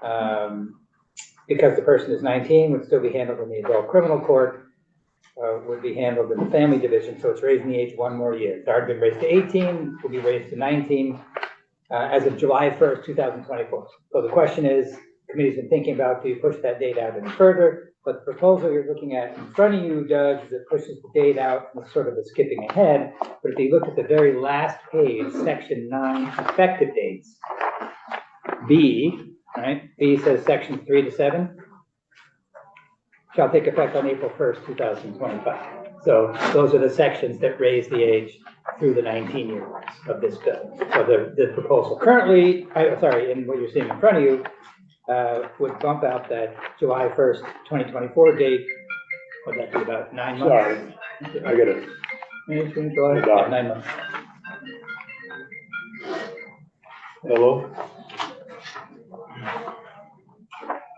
because the person is 19, would still be handled in the adult criminal court, would be handled in the family division. So it's raising the age one more year. It's already been raised to 18, will be raised to 19 as of July 1st, 2024. So the question is, the committee's been thinking about, do you push that date out any further? But the proposal you're looking at in front of you, Judge, is it pushes the date out, and sort of a skipping ahead. But if you look at the very last page, section 9, effective dates, B, right? B says sections 3 to 7 shall take effect on April 1st, 2025. So those are the sections that raise the age through the 19-year marks of this bill. So the proposal currently, in what you're seeing in front of you, would bump out that July 1st, 2024 date. Would that be about 9 months? Sorry, I got it. Yeah, 9 months. Hello?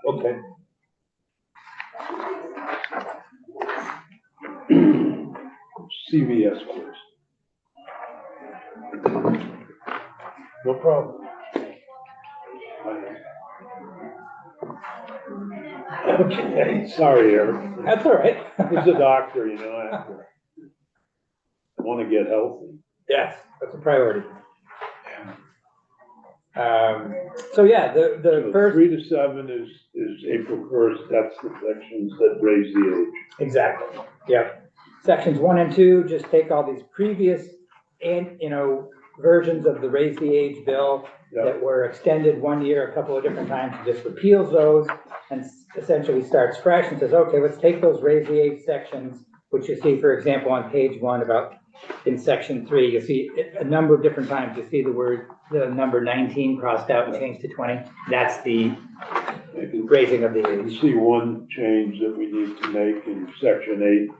Okay. CVS, please. No problem. Okay, sorry, Eric. That's all right. He's a doctor, you know. I want to get healthy. Yes, that's a priority. So yeah, the So first 3 to 7 is April 1st. That's the sections that raise the age. exactly. Yeah. Sections 1 and 2 just take all these previous and versions of the raise the age bill that were extended 1 year a couple of different times, and just repeals those and essentially starts fresh and says, okay, let's take those raise the age sections, which you see, for example, on page 1 about in section 3, you see a number of different times, you see the number 19 crossed out and changed to 20. That's the raising of the age. You see one change that we need to make in section 8.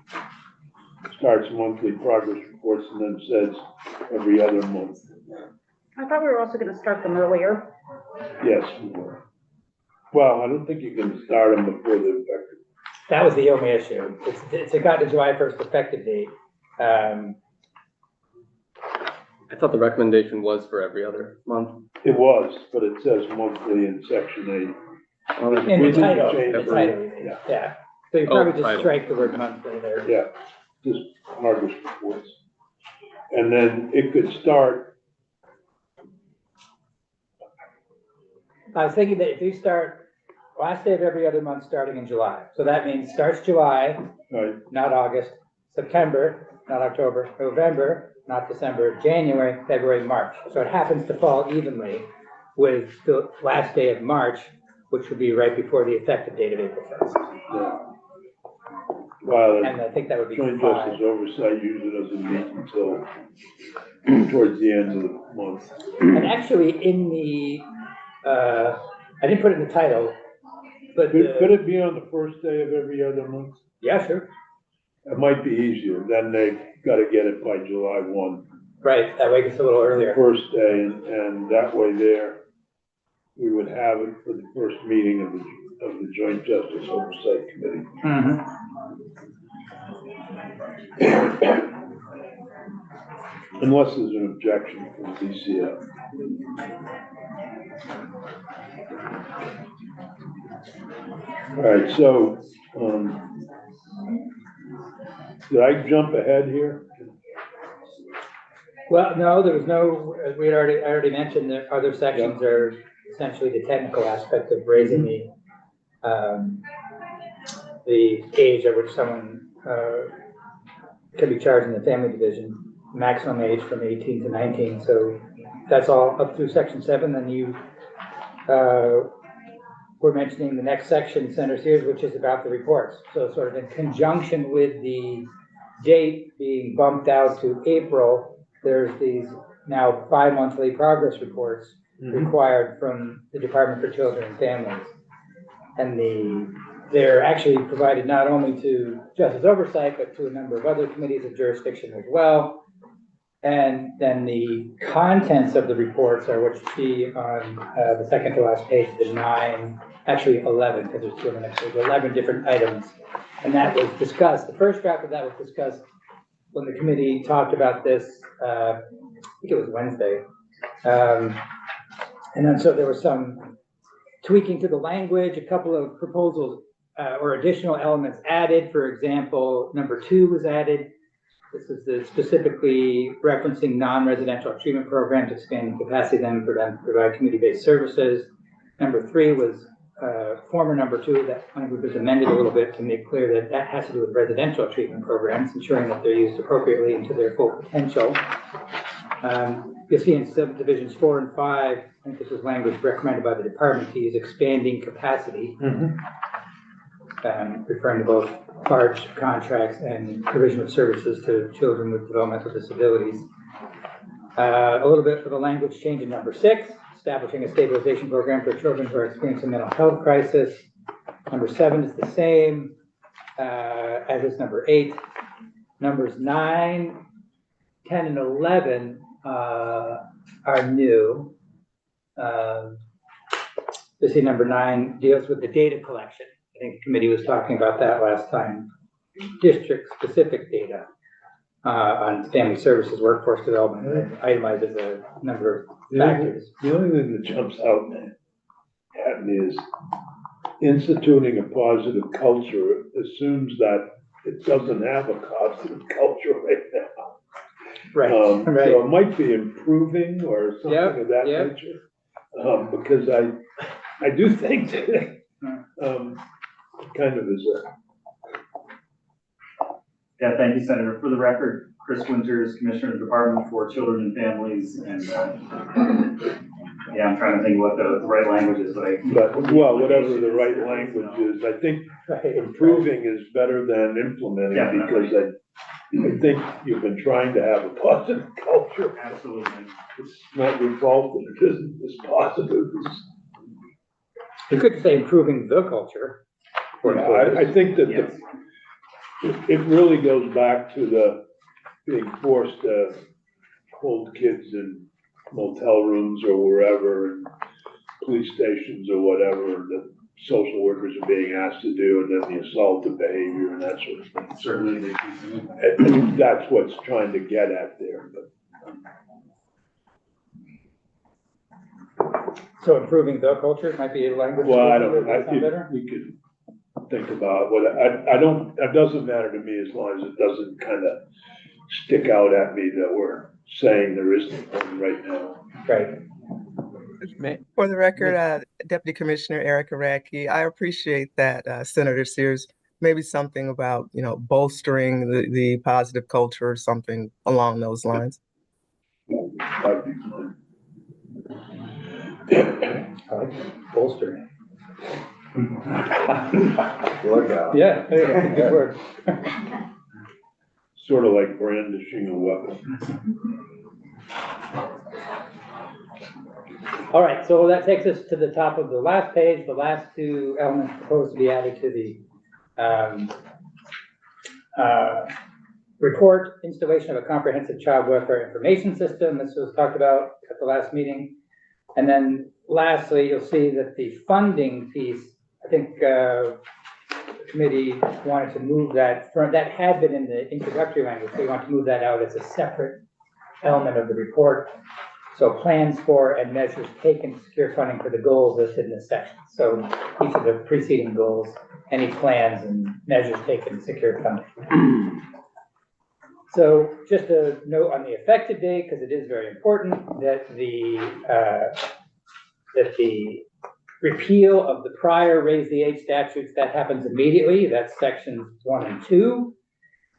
Starts monthly progress reports and then says every other month. I thought we were also going to start them earlier. Yes, we were. Well, I don't think you can start them before the effective. That was the only issue. It's got the July 1st effective date. I thought the recommendation was for every other month. It was, but it says monthly in section 8. In the title, Yeah. yeah. So you probably just strike the word monthly there. Yeah, just progress reports. And then it could start. I was thinking that if you start last day of every other month starting in July, so that means starts July, Right. not August, September, not October, November, not December, January, February, March. So it happens to fall evenly with the last day of March, which would be right before the effective date of April 1st. Yeah. Well, And I think that would be Joint fine. Justice Oversight usually doesn't meet until towards the end of the month. And actually in the, I didn't put it in the title, but Could it be on the first day of every other month? yeah, sure. It might be easier, then they've got to get it by July 1. Right, that way it's a little earlier. First day, and that way there, we would have it for the first meeting of the Joint Justice Oversight Committee. Mm-hmm. Unless there's an objection from the DCF. All right, so, did I jump ahead here? Well, no, there was no, I already mentioned that other sections are essentially the technical aspect of raising the age at which someone can be charged in the family division, maximum age from 18 to 19. So that's all up through section 7. Then you were mentioning the next section, Senator Sears, which is about the reports. So sort of in conjunction with the date being bumped out to April, there's these now bi-monthly progress reports required from the Department for Children and Families. And they're actually provided not only to Justice Oversight, but to a number of other committees of jurisdiction as well. And then the contents of the reports are what you see on the second to last page, the 9, actually 11, because there's 2 on the next page, 11 different items. And that was discussed, the first draft of that was discussed when the committee talked about this, I think it was Wednesday. And then so there was some tweaking to the language, a couple of proposals or additional elements added. For example, number 2 was added. This is specifically referencing non-residential treatment programs, expanding capacity for them to provide community-based services. Number 3 was former number 2. That language was amended a little bit to make clear that that has to do with residential treatment programs, ensuring that they're used appropriately and to their full potential. You'll see in subdivisions 4 and 5, I think this was language recommended by the department to use expanding capacity, referring to both large contracts and provision of services to children with developmental disabilities. A little bit for the language change in number 6, establishing a stabilization program for children who are experiencing mental health crisis. Number 7 is the same, as is number 8. Numbers 9, 10, and 11 are new. You see number 9 deals with the data collection. I think the committee was talking about that last time. District-specific data on family services, workforce development, itemized as a number of factors. The only thing that jumps out at me is instituting a positive culture assumes that it doesn't have a positive culture right now. Right, right. So it might be improving or something of that nature. Because I do think that kind of is Yeah, thank you, Senator. For the record, Chris Winters, Commissioner of the Department for Children and Families, and yeah, I'm trying to think what the right language is, but well, whatever the right language is, I think improving is better than implementing. Definitely. Because I think you've been trying to have a positive culture. Absolutely. It's not your fault that it isn't as positive as. You could say improving the culture. I think that Yes. it really goes back to the being forced to hold kids in motel rooms or wherever, and police stations or whatever, that social workers are being asked to do, and then the assaultive behavior and that sort of thing. Certainly. And that's what's trying to get at there, but. So improving the culture might be a language. Well, I don't, Does that sound better? we could think about what, I don't, it doesn't matter to me as long as it doesn't kind of stick out at me that we're saying there isn't one right now. Right. For the record, Deputy Commissioner Erica Radke, I appreciate that, Senator Sears, maybe something about, bolstering the positive culture or something along those lines. That'd be fine. Bolstering. Look out. Yeah, good word. Sort of like brandishing a weapon. All right, so that takes us to the top of the last page. The last 2 elements proposed to be added to the report: installation of a comprehensive child welfare information system. This was talked about at the last meeting. And then lastly, you'll see that the funding piece, I think the committee wanted to move that, that had been in the introductory language, so we want to move that out as a separate element of the report. So plans for and measures taken to secure funding for the goals listed in this section. So each of the preceding goals, any plans and measures taken to secure funding. So just a note on the effective date, because it is very important that the repeal of the prior raise the age statutes, that happens immediately. That's sections 1 and 2.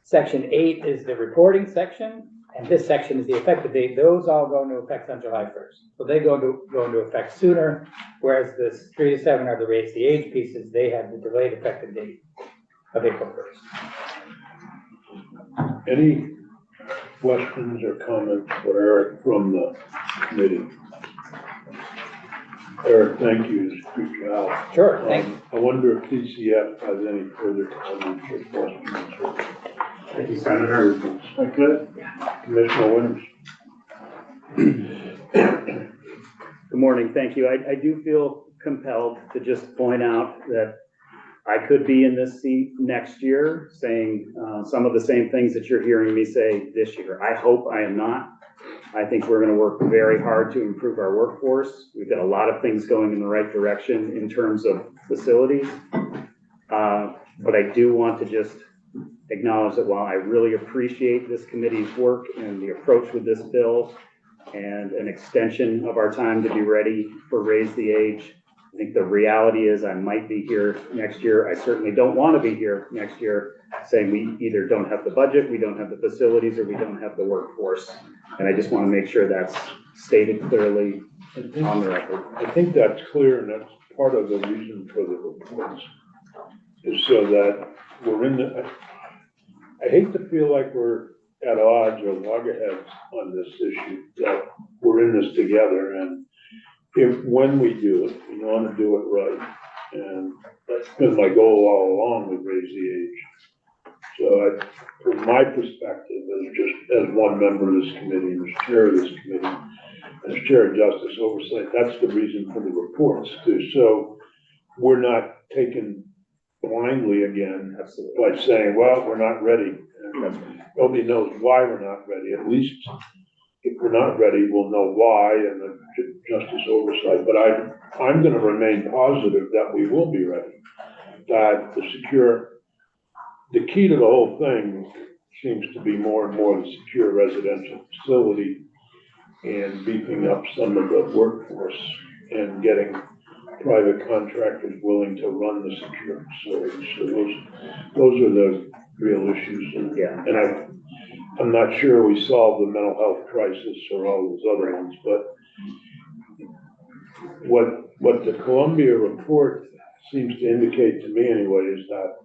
Section 8 is the reporting section, and this section is the effective date. Those all go into effect on July 1st. So they go into effect sooner, whereas the 3 to 7 are the raise the age pieces. They have the delayed effective date of April 1st. Any questions or comments for Eric from the committee? Eric, thank you. Good job. Sure, thanks. I wonder if TCF has any further comments or questions. Thank you, Senator. Good. Commissioner Winters. Good morning, thank you. I do feel compelled to just point out that I could be in this seat next year saying some of the same things that you're hearing me say this year. I hope I am not. I think we're gonna work very hard to improve our workforce. We've got a lot of things going in the right direction in terms of facilities. But I do want to just acknowledge that while I really appreciate this committee's work and the approach with this bill and an extension of our time to be ready for Raise the Age, I think the reality is I might be here next year. I certainly don't want to be here next year saying we either don't have the budget, we don't have the facilities, or we don't have the workforce. And I just want to make sure that's stated clearly on the record. I think that's clear, and that's part of the reason for the reports, is so that we're in the, I hate to feel like we're at odds or loggerheads on this issue, that we're in this together, and when we do it, we want to do it right. And that's been my goal all along with Raise the Age. So from my perspective, as one member of this committee, and as chair of this committee, as chair of Justice Oversight, that's the reason for the reports too. So we're not taken blindly again by saying, well, we're not ready. And nobody knows why we're not ready. At least if we're not ready, we'll know why and the Justice Oversight. But I'm going to remain positive that we will be ready. That the key to the whole thing seems to be more and more the secure residential facility and beefing up some of the workforce and getting private contractors willing to run the secure facilities. So those are the real issues. And I'm not sure we solved the mental health crisis or all those other ones, but what the Columbia report seems to indicate to me anyway is that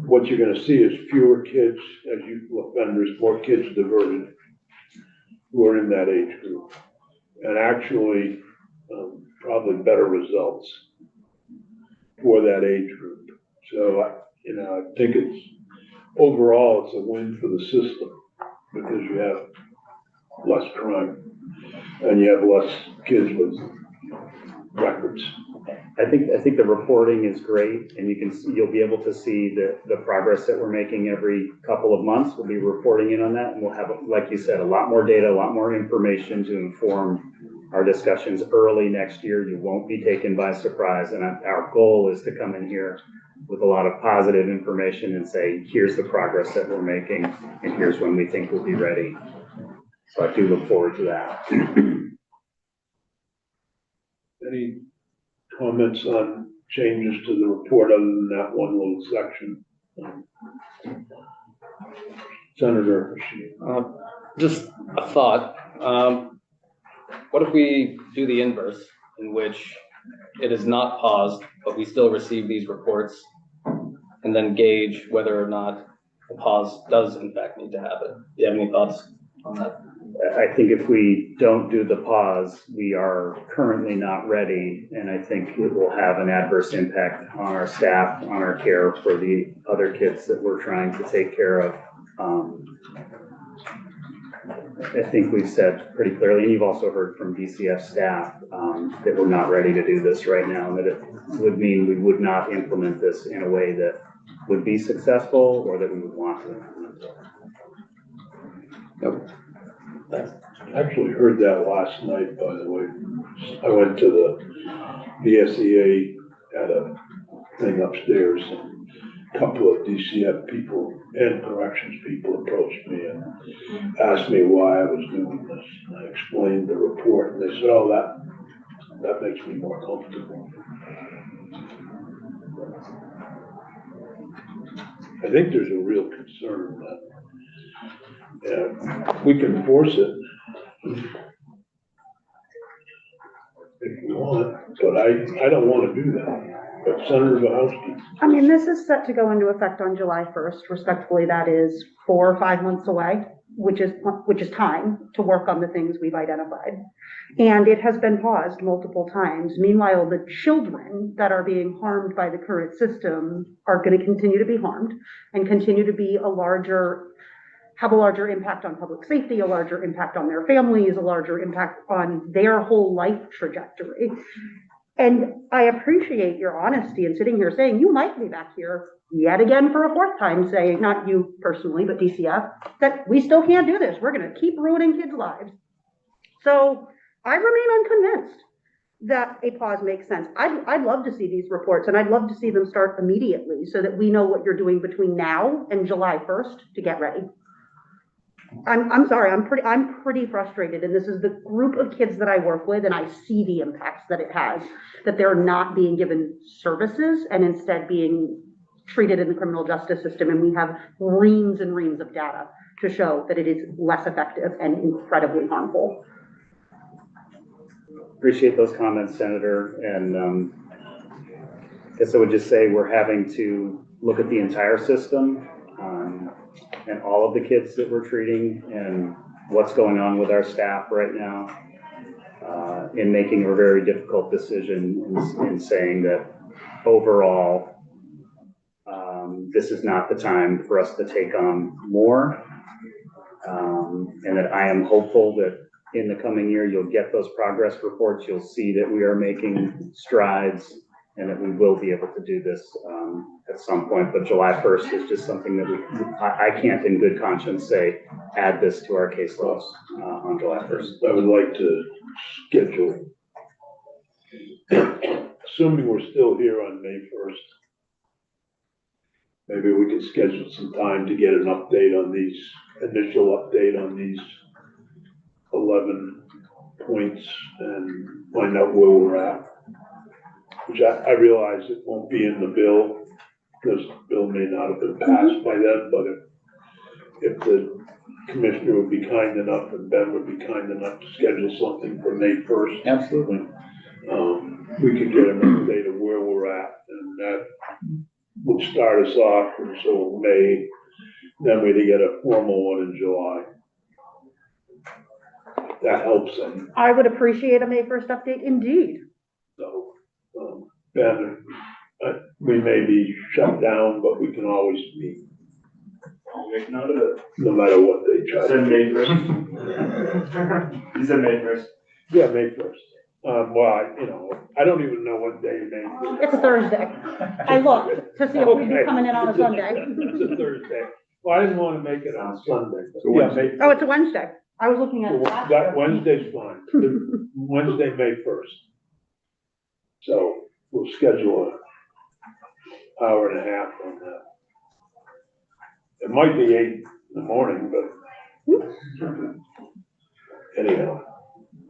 what you're gonna see is fewer kids as youth offenders, more kids diverted who are in that age group. And actually, probably better results for that age group. So, I think overall, it's a win for the system because you have less crime and you have less kids with records. I think the reporting is great, and you'll be able to see the progress that we're making every couple of months. We'll be reporting in on that, and we'll have, like you said, a lot more data, a lot more information to inform our discussions early next year. You won't be taken by surprise, and our goal is to come in here with a lot of positive information and say, here's the progress that we're making, and here's when we think we'll be ready. So I do look forward to that. Any comments on changes to the report other than that one little section? Senator Rashid. Just a thought. What if we do the inverse, in which it is not paused, but we still receive these reports and then gauge whether or not a pause does in fact need to happen? Do you have any thoughts on that? I think if we don't do the pause, we are currently not ready, and I think it will have an adverse impact on our staff, on our care for the other kids that we're trying to take care of. I think we've said pretty clearly, and you've also heard from DCF staff, that we're not ready to do this right now, and that it would mean we would not implement this in a way that would be successful or that we would want to implement it. Nope. I actually heard that last night, by the way. I went to the SEA at a thing upstairs, and a couple of DCF people and corrections people approached me and asked me why I was doing this. And I explained the report, and they said, oh, that makes me more comfortable. I think there's a real concern that we can force it if we want, but I don't want to do that. But Senator Wahowski. I mean, this is set to go into effect on July 1st. Respectfully, that is 4 or 5 months away, which is time to work on the things we've identified. And it has been paused multiple times. Meanwhile, the children that are being harmed by the current system are going to continue to be harmed and continue to be have a larger impact on public safety, a larger impact on their families, a larger impact on their whole life trajectory. And I appreciate your honesty in sitting here saying, you might be back here yet again for a fourth time saying, not you personally, but DCF, that we still can't do this. We're gonna keep ruining kids' lives. So I remain unconvinced that a pause makes sense. I'd love to see these reports, and I'd love to see them start immediately so that we know what you're doing between now and July 1st to get ready. I'm sorry, I'm pretty frustrated, and this is the group of kids that I work with, and I see the impacts that it has, that they're not being given services and instead being treated in the criminal justice system, and we have reams and reams of data to show that it is less effective and incredibly harmful. Appreciate those comments, Senator, and I guess I would just say we're having to look at the entire system, and all of the kids that we're treating and what's going on with our staff right now, in making a very difficult decision in saying that overall, this is not the time for us to take on more, and that I am hopeful that in the coming year, you'll get those progress reports. You'll see that we are making strides and that we will be able to do this at some point. But July 1st is just something that I can't in good conscience say, add this to our caseloads on July 1st. I would like to schedule, assuming we're still here on May 1st, maybe we could schedule some time to get an update on these, initial update on these 11 points and find out where we're at. Which I realize it won't be in the bill, because the bill may not have been passed by then, but if the commissioner would be kind enough and Ben would be kind enough to schedule something for May 1st. Absolutely. We could get an update of where we're at, and that would start us off until May, then we'd get a formal one in July. That helps them. I would appreciate a May 1st update indeed. So, Ben, we may be shut down, but we can always meet. I'll make note of it. No matter what they try to Said do. May 1st. You said May 1st. Yeah, May 1st. Well, I don't even know what day May is. It's a Thursday. I looked to see if we'd be coming in on a Sunday. It's a Thursday. Well, I didn't want to make it on Sunday. But So yeah, May Oh, it's a Wednesday. I was looking at. That Wednesday's fine. Wednesday, May 1st. So we'll schedule an hour and a half on that. It might be 8 in the morning, but anyhow,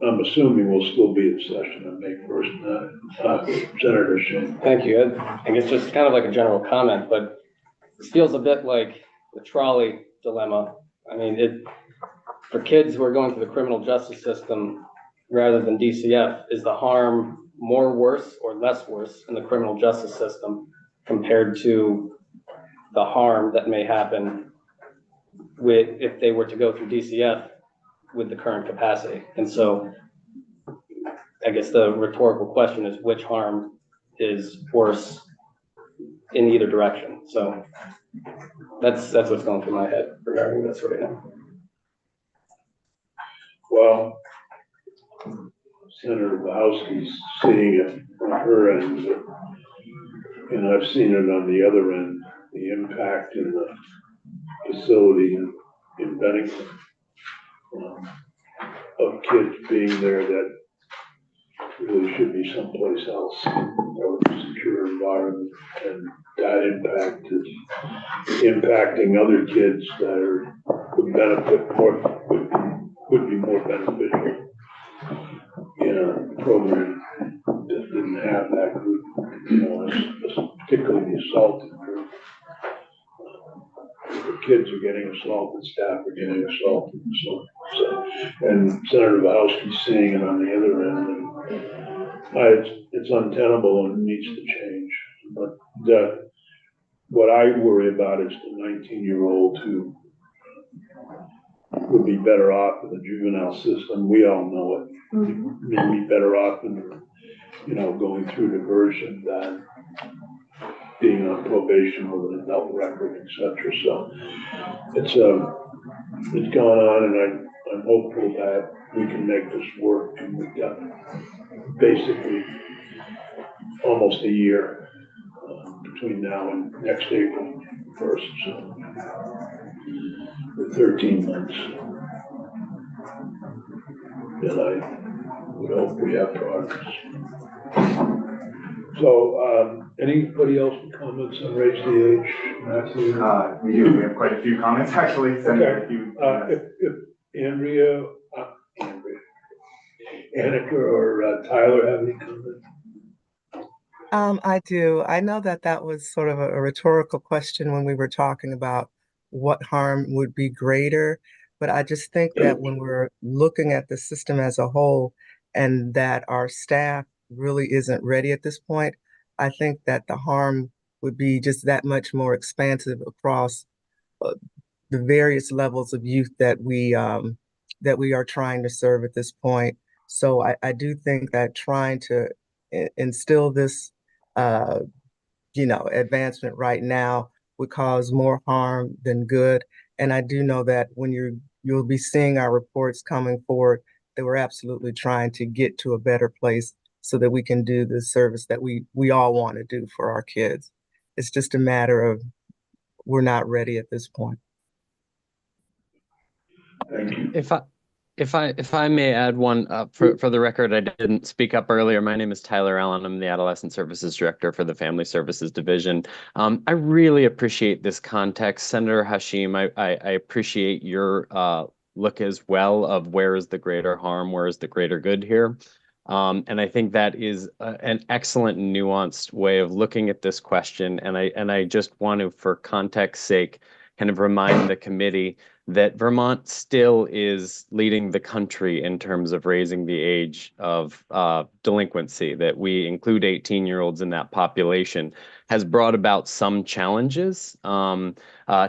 I'm assuming we'll still be in session on May 1st, Senator Shane. Thank you. I guess just kind of like a general comment, but this feels a bit like the trolley dilemma. I mean, for kids who are going through the criminal justice system rather than DCF, is the harm more worse or less worse in the criminal justice system compared to the harm that may happen if they were to go through DCF with the current capacity? And so I guess the rhetorical question is, which harm is worse in either direction? So that's what's going through my head regarding this right now. Well, Senator Bowski's seeing it on her end, and I've seen it on the other end, the impact in the facility in Bennington, of kids being there that really should be someplace else, or a secure environment, and that impact is impacting other kids that would benefit more, would be more beneficial in a program that didn't have that group, particularly the assaulted group. The kids are getting assaulted, staff are getting assaulted, and Senator Bowski's seeing it on the other end, and it's untenable and needs to change. But what I worry about is the 19-year-old who would be better off in the juvenile system. We all know it. Maybe better off in, going through diversion than being on probation with an adult record, etc. So it's gone on, and I'm hopeful that we can make this work. And we've got basically almost a year between now and next April 1st, so for 13 months. And I would hope we have progress. So, anybody else with comments on raise the age? Matthew? We have quite a few comments, actually. Senator, Okay. If Andrea, Annika or Tyler have any comments? I do. I know that that was sort of a rhetorical question when we were talking about what harm would be greater. But I just think that when we're looking at the system as a whole and that our staff really isn't ready at this point, I think that the harm would be just that much more expansive across uh, the various levels of youth that we are trying to serve at this point. So I do think that trying to instill this uh, advancement right now would cause more harm than good. And I do know that when you'll be seeing our reports coming forward, that we're absolutely trying to get to a better place so that we can do the service that we all want to do for our kids. It's just a matter of we're not ready at this point. Thank you. If I may add one, for the record, I didn't speak up earlier. My name is Tyler Allen. I'm the Adolescent Services Director for the Family Services Division. I really appreciate this context. Senator Hashim, I appreciate your look as well of where is the greater harm, where is the greater good here. And I think that is an excellent nuanced way of looking at this question. And I just want to, for context's sake, kind of remind the committee that Vermont still is leading the country in terms of raising the age of delinquency, that we include 18-year-olds in that population, has brought about some challenges,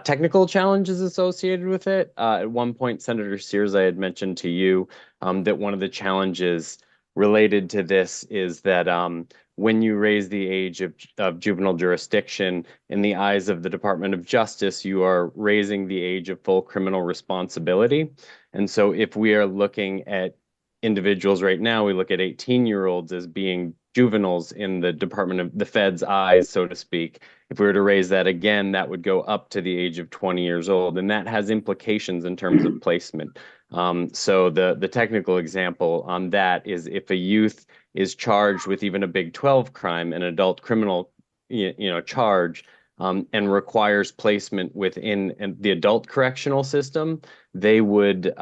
technical challenges associated with it. At one point, Senator Sears, I had mentioned to you that one of the challenges related to this is that when you raise the age of juvenile jurisdiction, in the eyes of the Department of Justice, you are raising the age of full criminal responsibility. And so if we are looking at individuals right now, we look at 18-year-olds as being juveniles in the Department of the Fed's eyes, so to speak. If we were to raise that again, that would go up to the age of 20 years old. And that has implications in terms of placement. So the technical example on that is if a youth is charged with even a Big 12 crime, an adult criminal charge, and requires placement within the adult correctional system, they would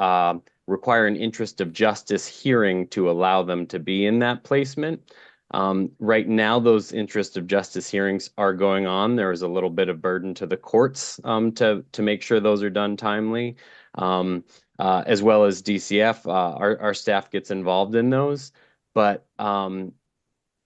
require an interest of justice hearing to allow them to be in that placement. Right now, those interest of justice hearings are going on. There is a little bit of burden to the courts to make sure those are done timely, as well as DCF. Our staff gets involved in those. But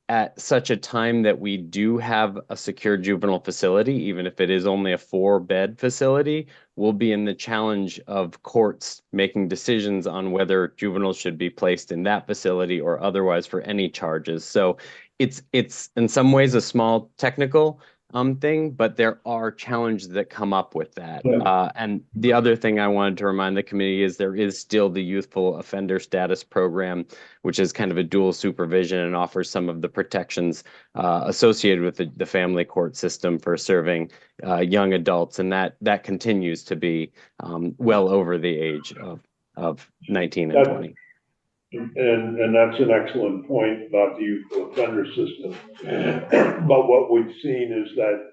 at such a time that we do have a secure juvenile facility, even if it is only a 4-bed facility, we'll be in the challenge of courts making decisions on whether juveniles should be placed in that facility or otherwise for any charges. So it's in some ways a small technical thing, but there are challenges that come up with that. And the other thing I wanted to remind the committee is there is still the Youthful Offender Status Program, which is kind of a dual supervision and offers some of the protections associated with the family court system for serving young adults. And that continues to be well over the age of 19 and 20. And that's an excellent point about the youthful offender system. But what we've seen is that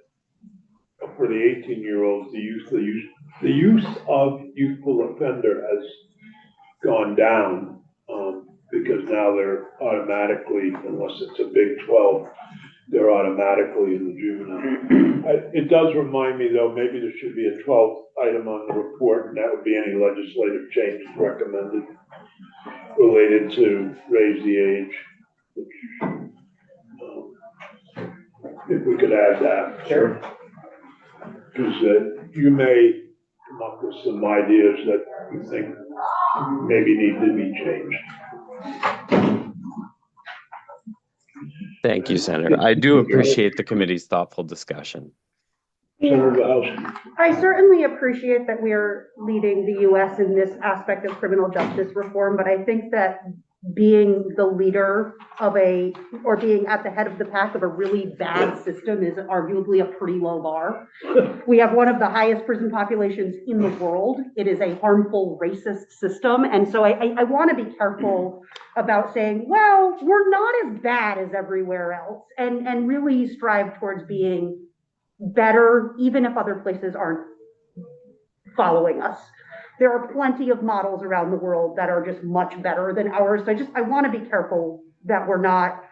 for the 18-year-olds, the use of youthful offender has gone down because now they're automatically, unless it's a Big 12, they're automatically in the juvenile. It does remind me, though, maybe there should be a 12th item on the report, and that would be any legislative changes recommended related to raise the age. If we could add that. Sure. Because you may come up with some ideas that you think maybe need to be changed. Thank you, Senator. I do appreciate the committee's thoughtful discussion. Senator Bowski. I certainly appreciate that we are leading the U.S. in this aspect of criminal justice reform, but I think that being the leader of or being at the head of the pack of a really bad system is arguably a pretty low bar. We have one of the highest prison populations in the world. It is a harmful, racist system. And so I want to be careful about saying, well, we're not as bad as everywhere else, and really strive towards being better, even if other places aren't following us. There are plenty of models around the world that are just much better than ours. So I want to be careful that we're not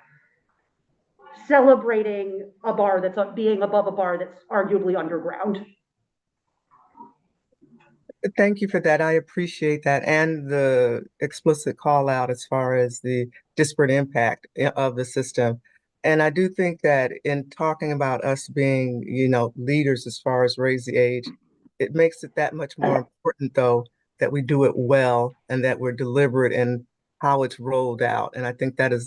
celebrating a bar that's being above a bar that's arguably underground. Thank you for that. I appreciate that, and the explicit call out as far as the disparate impact of the system. And I do think that in talking about us being, leaders as far as raise the age, it makes it that much more important, though, that we do it well and that we're deliberate in how it's rolled out. And I think that is